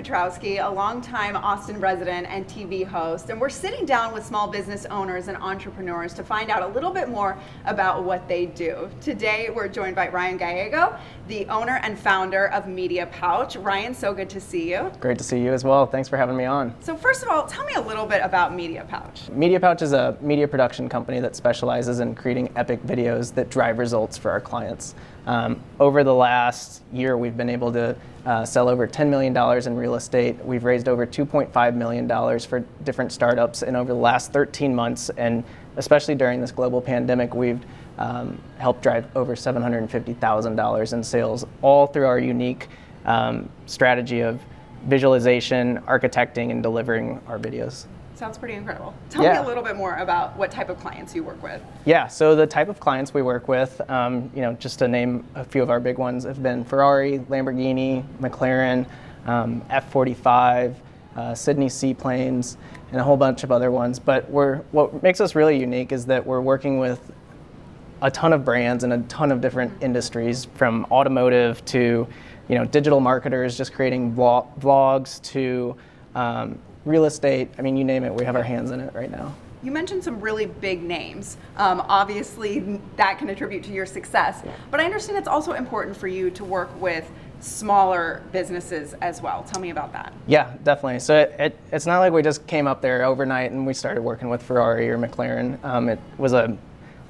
Petrowski, a longtime Austin resident and TV host, and we're sitting down with small business owners and entrepreneurs to find out a little bit more about what they do. Today, we're joined by Ryan Gàllego, the owner and founder of Media Pouch. Ryan, so good to see you. Great to see you as well. Thanks for having me on. So first of all, tell me a little bit about Media Pouch. Media Pouch is a media production company that specializes in creating epic videos that drive results for our clients. Over the last year, we've been able to sell over $10 million in real estate. We've raised over $2.5 million for different startups, and over the last 13 months, and especially during this global pandemic, we've helped drive over $750,000 in sales, all through our unique strategy of visualization, architecting, and delivering our videos. Sounds pretty incredible. Tell me a little bit more about what type of clients you work with. Yeah, so the type of clients we work with, just to name a few of our big ones, have been Ferrari, Lamborghini, McLaren, F-45, Sydney Seaplanes, and a whole bunch of other ones. But what makes us really unique is that we're working with a ton of brands and a ton of different industries, from automotive to digital marketers just creating vlogs to real estate. I mean, you name it, we have our hands in it right now. You mentioned some really big names. Obviously, that can attribute to your success, but I understand it's also important for you to work with smaller businesses as well. Tell me about that. Yeah, definitely. So it's not like we just came up there overnight and we started working with Ferrari or McLaren. It was a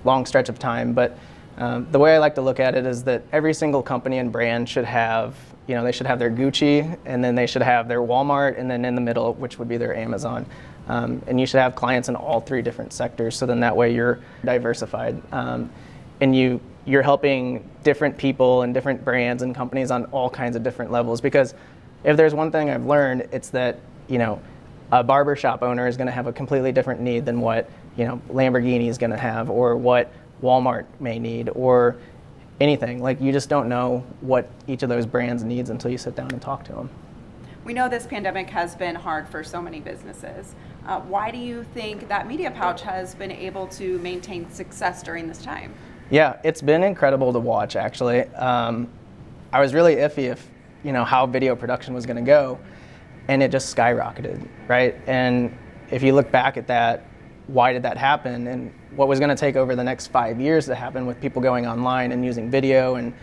long stretch of time, but the way I like to look at it is that every single company and brand should have, they should have their Gucci, and then they should have their Walmart, and then in the middle, which would be their Amazon. And you should have clients in all three different sectors, so then that way you're diversified. And you're helping different people and different brands and companies on all kinds of different levels. Because if there's one thing I've learned, it's that, a barbershop owner is gonna have a completely different need than what, Lamborghini is gonna have, or what Walmart may need, or anything. Like, you just don't know what each of those brands needs until you sit down and talk to them. We know this pandemic has been hard for so many businesses. Why do you think that Media Pouch has been able to maintain success during this time? Yeah, it's been incredible to watch, actually. I was really iffy if, how video production was gonna go, and it just skyrocketed, right? And if you look back at that, why did that happen, and what was going to take over the next 5 years to happen with people going online and using video and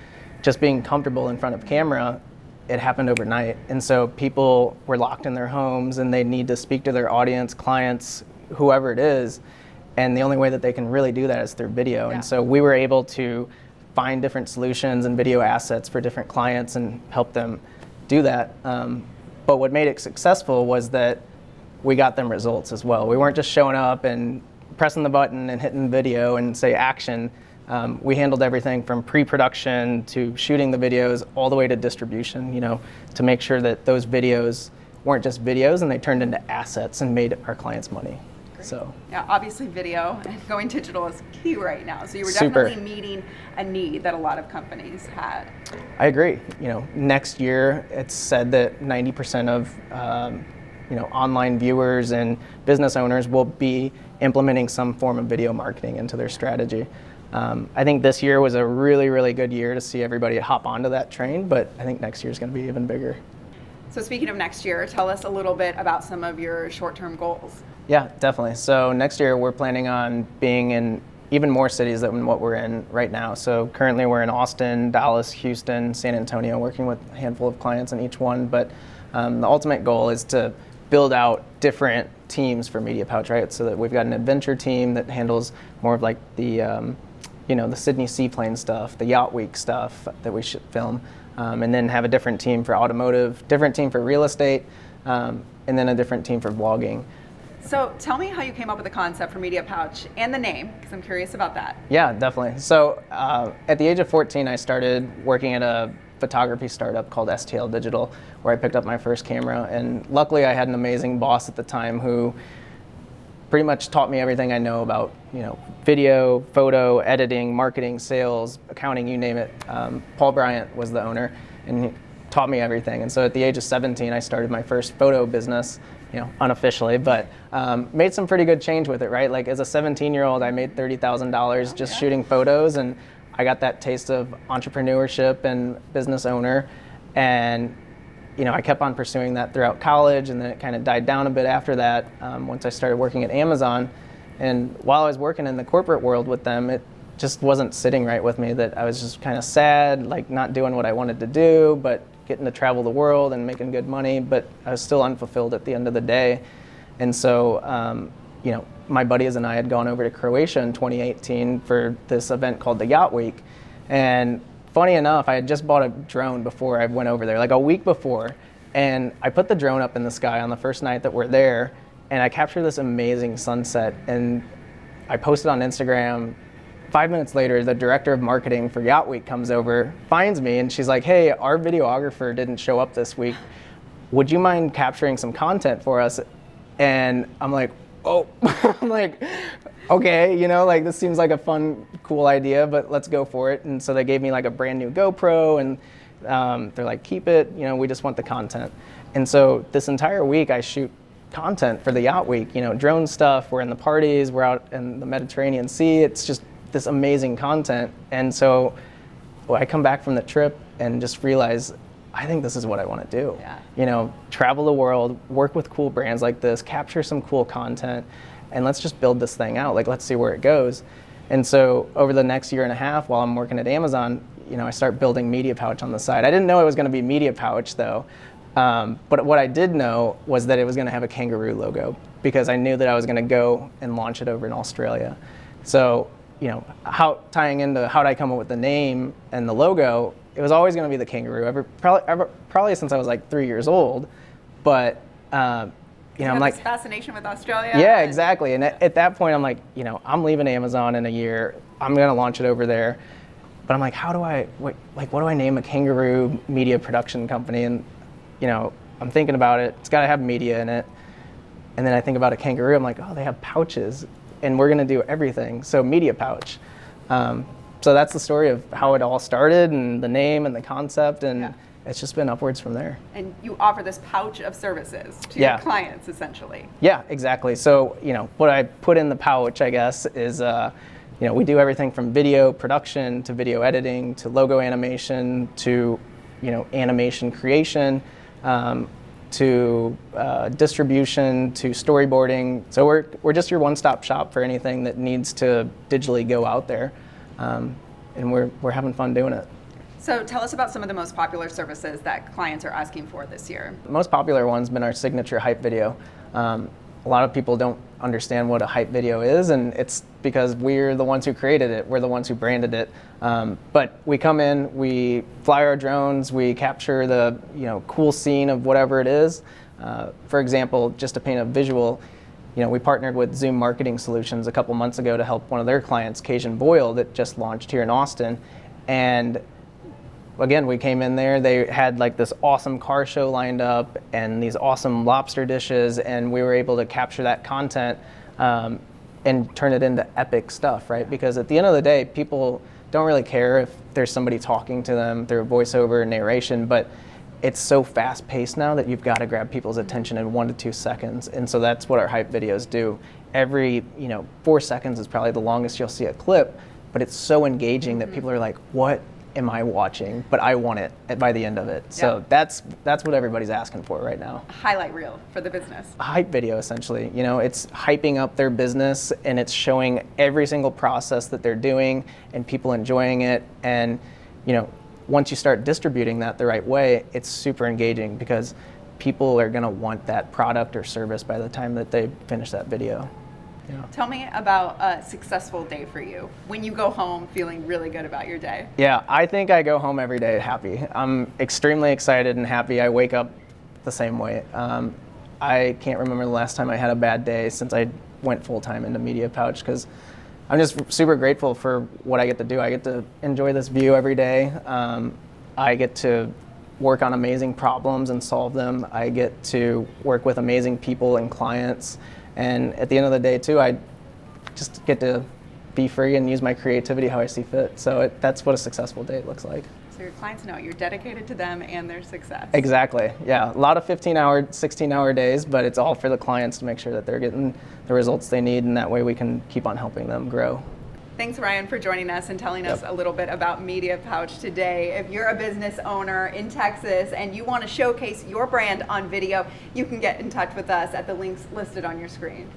just being comfortable in front of camera, it happened overnight. And so people were locked in their homes and they need to speak to their audience, clients, whoever it is, and the only way that they can really do that is through video. And so we were able to find different solutions and video assets for different clients and help them do that. But what made it successful was that we got them results as well. We weren't just showing up and pressing the button and hitting video and say action. We handled everything from pre-production to shooting the videos all the way to distribution, to make sure that those videos weren't just videos and they turned into assets and made our clients money. Great. So yeah, obviously video and going digital is key right now. So you were definitely meeting a need that a lot of companies had. I agree. Next year it's said that 90% of online viewers and business owners will be implementing some form of video marketing into their strategy. I think this year was a really, really good year to see everybody hop onto that train, but I think next year is going to be even bigger. So speaking of next year, tell us a little bit about some of your short-term goals. Yeah, definitely. So next year we're planning on being in even more cities than what we're in right now. So currently we're in Austin, Dallas, Houston, San Antonio, working with a handful of clients in each one, but the ultimate goal is to build out different teams for Media Pouch, right? So that we've got an adventure team that handles more of like the, the Sydney Seaplane stuff, the Yacht Week stuff that we should film, and then have a different team for automotive, different team for real estate, and then a different team for vlogging. So tell me how you came up with the concept for Media Pouch and the name, because I'm curious about that. Yeah, definitely. So at the age of 14, I started working at a photography startup called STL Digital, where I picked up my first camera. And luckily I had an amazing boss at the time who pretty much taught me everything I know about, video, photo, editing, marketing, sales, accounting, you name it. Paul Bryant was the owner, and he taught me everything. And so at the age of 17, I started my first photo business, unofficially, but made some pretty good change with it, right? Like, as a 17-year-old, I made $30,000 just shooting photos, and I got that taste of entrepreneurship and business owner. And I kept on pursuing that throughout college, and then it kind of died down a bit after that once I started working at Amazon. And while I was working in the corporate world with them, it just wasn't sitting right with me, that I was just kind of sad, like not doing what I wanted to do, but getting to travel the world and making good money, but I was still unfulfilled at the end of the day. And so, my buddies and I had gone over to Croatia in 2018 for this event called the Yacht Week. And funny enough, I had just bought a drone before I went over there, like a week before. And I put the drone up in the sky on the first night that we're there, and I captured this amazing sunset. And I posted on Instagram. 5 minutes later, the director of marketing for Yacht Week comes over, finds me, and she's like, "Hey, our videographer didn't show up this week. Would you mind capturing some content for us?" And I'm like, oh, I'm like, okay, this seems like a fun, cool idea, but let's go for it. And so they gave me like a brand new GoPro, and they're like, keep it, we just want the content. And so this entire week I shoot content for the Yacht Week, drone stuff, we're in the parties, we're out in the Mediterranean Sea, it's just this amazing content. And so I come back from the trip and just realize, I think this is what I want to do. Yeah. Travel the world, work with cool brands like this, capture some cool content, and let's just build this thing out. Like, let's see where it goes. And so over the next year and a half while I'm working at Amazon, I start building Media Pouch on the side. I didn't know it was going to be Media Pouch though. But what I did know was that it was going to have a kangaroo logo, because I knew that I was going to go and launch it over in Australia. So, tying into how did I come up with the name and the logo, it was always going to be the kangaroo, probably since I was like 3 years old. But, I'm like, this fascination with Australia. Yeah, exactly. And at that point, I'm like, I'm leaving Amazon in a year. I'm going to launch it over there. But I'm like, what do I name a kangaroo media production company? And, I'm thinking about it. It's got to have media in it. And then I think about a kangaroo. I'm like, oh, they have pouches, and we're going to do everything. So Media Pouch. So that's the story of how it all started, and the name and the concept, and it's just been upwards from there. And you offer this pouch of services to your clients, essentially. Yeah, exactly. So, what I put in the pouch, I guess, is, we do everything from video production to video editing to logo animation to, animation creation, to distribution, to storyboarding. So we're just your one-stop shop for anything that needs to digitally go out there, and we're having fun doing it. So tell us about some of the most popular services that clients are asking for this year. The most popular one's been our signature hype video. A lot of people don't understand what a hype video is, and it's because we're the ones who created it. We're the ones who branded it. But we come in, we fly our drones, we capture the cool scene of whatever it is. For example, just to paint a visual, we partnered with Zoom Marketing Solutions a couple months ago to help one of their clients, Cajun Boil, that just launched here in Austin. And again, we came in there, they had like this awesome car show lined up and these awesome lobster dishes, and we were able to capture that content and turn it into epic stuff, right? Because at the end of the day, people don't really care if there's somebody talking to them through voiceover narration, but it's so fast paced now that you've got to grab people's attention in 1 to 2 seconds. And so that's what our hype videos do. Every 4 seconds is probably the longest you'll see a clip, but it's so engaging that people are like, what am I watching? But I want it by the end of it. So that's what everybody's asking for right now. Highlight reel for the business. A hype video, essentially. It's hyping up their business, and it's showing every single process that they're doing and people enjoying it. And once you start distributing that the right way, it's super engaging because people are going to want that product or service by the time that they finish that video. Yeah. Tell me about a successful day for you, when you go home feeling really good about your day. Yeah, I think I go home every day happy. I'm extremely excited and happy. I wake up the same way. I can't remember the last time I had a bad day since I went full-time into Media Pouch, because I'm just super grateful for what I get to do. I get to enjoy this view every day. I get to work on amazing problems and solve them. I get to work with amazing people and clients. And at the end of the day, too, I just get to be free and use my creativity how I see fit. So that's what a successful day looks like. So your clients know you're dedicated to them and their success. Exactly. Yeah. A lot of 15-hour, 16-hour days, but it's all for the clients to make sure that they're getting the results they need, and that way we can keep on helping them grow. Thanks, Ryan, for joining us and telling us a little bit about Media Pouch today. If you're a business owner in Texas and you want to showcase your brand on video, you can get in touch with us at the links listed on your screen.